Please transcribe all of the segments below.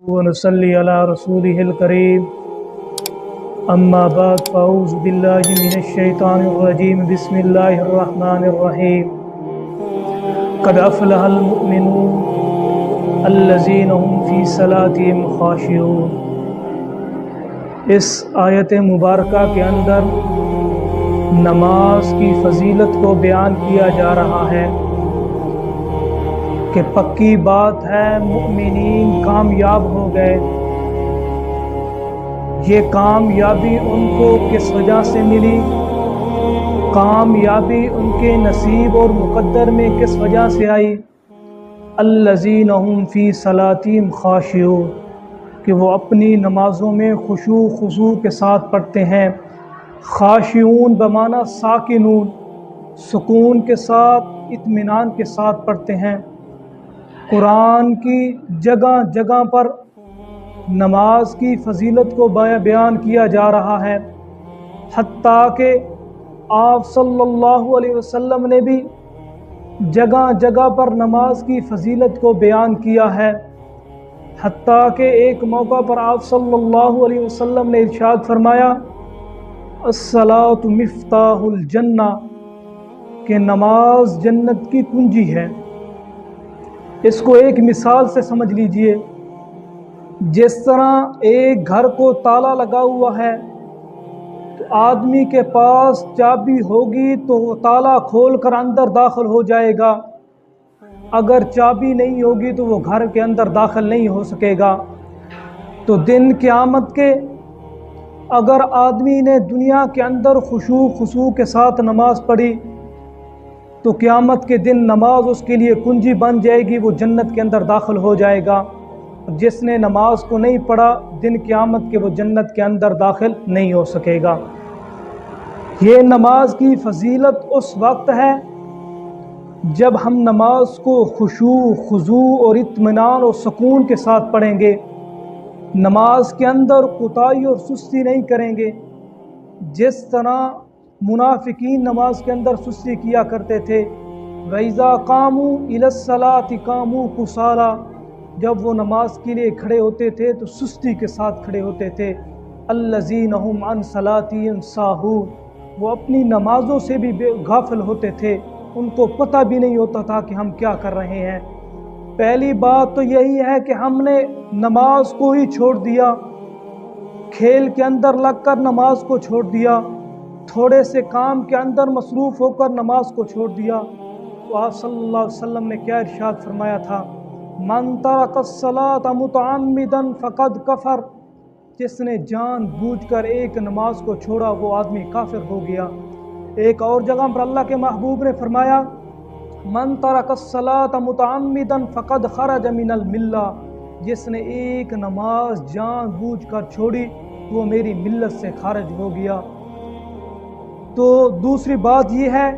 ونصلي على رسوله الكريم أما بعد فأعوذ بالله من الشيطان الرجيم بسم الله الرحمن الرحيم قد أفلح المؤمنون الذين هم في صلاتهم خاشعون۔ اس آیت مبارکہ کے اندر نماز کی فضیلت کو بیان کیا جا رہا ہے کہ پکی بات ہے مؤمنین کامیاب ہو گئے۔ یہ کامیابی ان کو کس وجہ سے ملی؟ کامیابی ان کے نصیب اور مقدر میں کس وجہ سے آئی؟ الذین هم فی صلاتہم خاشعون، کہ وہ اپنی نمازوں میں خشوع خضوع کے ساتھ پڑھتے ہیں۔ خاشعون بمعنی ساکنون، سکون کے ساتھ اطمینان کے ساتھ پڑھتے ہیں۔ قرآن کی جگہ جگہ پر نماز کی فضیلت کو بیان کیا جا رہا ہے، حتیٰ کہ آپ صلی اللہ علیہ وسلم نے بھی جگہ جگہ پر نماز کی فضیلت کو بیان کیا ہے۔ حتیٰ کہ ایک موقع پر آپ صلی اللہ علیہ وسلم نے ارشاد فرمایا الصلاۃ مفتاح الجنہ، کہ نماز جنت کی کنجی ہے۔ اس کو ایک مثال سے سمجھ لیجئے، جس طرح ایک گھر کو تالا لگا ہوا ہے تو آدمی کے پاس چابی ہوگی تو وہ تالا کھول کر اندر داخل ہو جائے گا، اگر چابی نہیں ہوگی تو وہ گھر کے اندر داخل نہیں ہو سکے گا۔ تو دن قیامت کے اگر آدمی نے دنیا کے اندر خشوع خضوع کے ساتھ نماز پڑھی تو قیامت کے دن نماز اس کے لیے کنجی بن جائے گی، وہ جنت کے اندر داخل ہو جائے گا۔ جس نے نماز کو نہیں پڑھا دن قیامت کے وہ جنت کے اندر داخل نہیں ہو سکے گا۔ یہ نماز کی فضیلت اس وقت ہے جب ہم نماز کو خشوع خضوع اور اطمینان اور سکون کے ساتھ پڑھیں گے، نماز کے اندر کوتاہی اور سستی نہیں کریں گے۔ جس طرح منافقین نماز کے اندر سستی کیا کرتے تھے، وَإِذَا قَامُوا إِلَى الصَّلَاةِ قَامُوا كُسَالَىٰ، جب وہ نماز کے لیے کھڑے ہوتے تھے تو سستی کے ساتھ کھڑے ہوتے تھے۔ الَّذِينَ هُمْ عَنْ صَلَاتِهِمْ سَاهُونَ، وہ اپنی نمازوں سے بھی غافل ہوتے تھے، ان کو پتہ بھی نہیں ہوتا تھا کہ ہم کیا کر رہے ہیں۔ پہلی بات تو یہی ہے کہ ہم نے نماز کو ہی چھوڑ دیا، کھیل کے اندر لگ کر نماز کو چھوڑ دیا، تھوڑے سے کام کے اندر مصروف ہو کر نماز کو چھوڑ دیا۔ تو آپ صلی اللہ علیہ وسلم نے کیا ارشاد فرمایا تھا؟ من ترک الصلاۃ متعمدا فقد کفر، جس نے جان بوجھ کر ایک نماز کو چھوڑا وہ آدمی کافر ہو گیا۔ ایک اور جگہ پر اللہ کے محبوب نے فرمایا من ترک الصلاۃ متعمدا فقد خرج من الملہ، جس نے ایک نماز جان بوجھ کر چھوڑی وہ میری ملت سے خارج ہو گیا۔ تو دوسری بات یہ ہے،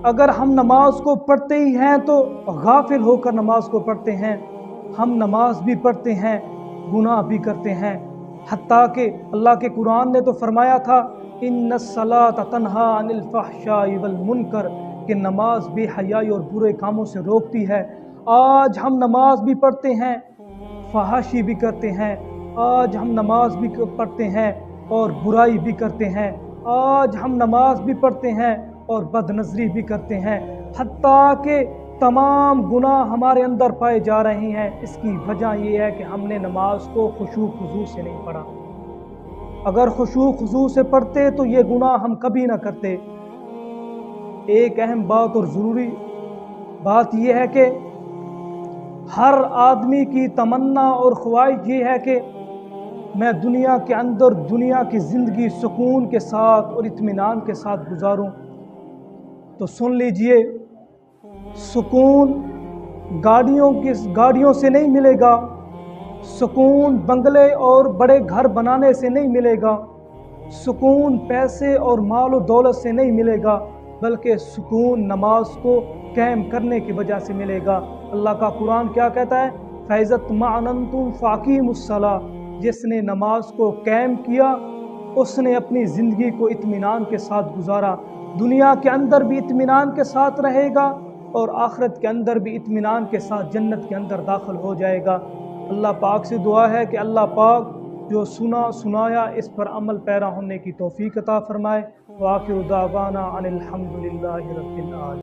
اگر ہم نماز کو پڑھتے ہی ہیں تو غافل ہو کر نماز کو پڑھتے ہیں، ہم نماز بھی پڑھتے ہیں گناہ بھی کرتے ہیں۔ حتیٰ کہ اللہ کے قرآن نے تو فرمایا تھا ان الصلاۃ تنہی عن الفحشاء والمنکر، کہ نماز بے حیائی اور برے کاموں سے روکتی ہے۔ آج ہم نماز بھی پڑھتے ہیں فحاشی بھی کرتے ہیں، آج ہم نماز بھی پڑھتے ہیں اور برائی بھی کرتے ہیں، آج ہم نماز بھی پڑھتے ہیں اور بد نظری بھی کرتے ہیں، حتیٰ کہ تمام گناہ ہمارے اندر پائے جا رہے ہیں۔ اس کی وجہ یہ ہے کہ ہم نے نماز کو خشوع خضوع سے نہیں پڑھا۔ اگر خشوع خضوع سے پڑھتے تو یہ گناہ ہم کبھی نہ کرتے۔ ایک اہم بات اور ضروری بات یہ ہے کہ ہر آدمی کی تمنا اور خواہش یہ ہے کہ میں دنیا کے اندر دنیا کی زندگی سکون کے ساتھ اور اطمینان کے ساتھ گزاروں۔ تو سن لیجئے، سکون گاڑیوں سے نہیں ملے گا، سکون بنگلے اور بڑے گھر بنانے سے نہیں ملے گا، سکون پیسے اور مال و دولت سے نہیں ملے گا، بلکہ سکون نماز کو قائم کرنے کی وجہ سے ملے گا۔ اللہ کا قرآن کیا کہتا ہے؟ فَإِذَا اطْمَأْنَنْتُمْ فَأَقِیمُوا الصَّلَاةَ، جس نے نماز کو قائم کیا اس نے اپنی زندگی کو اطمینان کے ساتھ گزارا، دنیا کے اندر بھی اطمینان کے ساتھ رہے گا اور آخرت کے اندر بھی اطمینان کے ساتھ جنت کے اندر داخل ہو جائے گا۔ اللہ پاک سے دعا ہے کہ اللہ پاک جو سنا سنایا اس پر عمل پیرا ہونے کی توفیق عطا فرمائے۔ وآخر دعوانا ان الحمد للہ رب العالمین۔